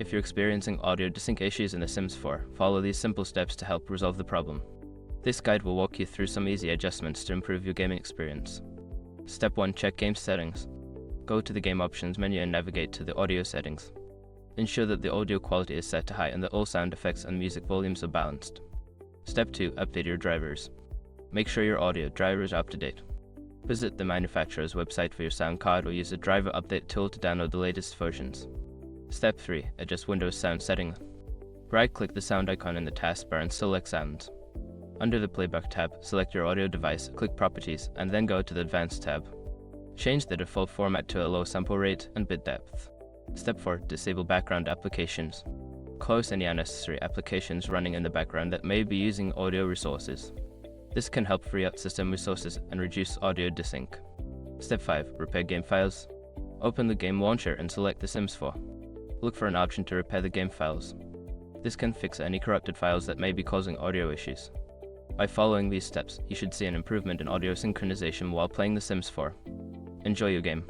If you're experiencing audio desync issues in The Sims 4, follow these simple steps to help resolve the problem. This guide will walk you through some easy adjustments to improve your gaming experience. Step 1. Check game settings. Go to the game options menu and navigate to the audio settings. Ensure that the audio quality is set to high and that all sound effects and music volumes are balanced. Step 2. Update your drivers. Make sure your audio drivers are up to date. Visit the manufacturer's website for your sound card or use the driver update tool to download the latest versions. Step 3. Adjust Windows sound setting. Right-click the sound icon in the taskbar and select Sounds. Under the Playback tab, select your audio device, click Properties, and then go to the Advanced tab. Change the default format to a low sample rate and bit depth. Step 4. Disable background applications. Close any unnecessary applications running in the background that may be using audio resources. This can help free up system resources and reduce audio desync. Step 5. Repair game files. Open the game launcher and select The Sims 4. Look for an option to repair the game files. This can fix any corrupted files that may be causing audio issues. By following these steps, you should see an improvement in audio synchronization while playing The Sims 4. Enjoy your game.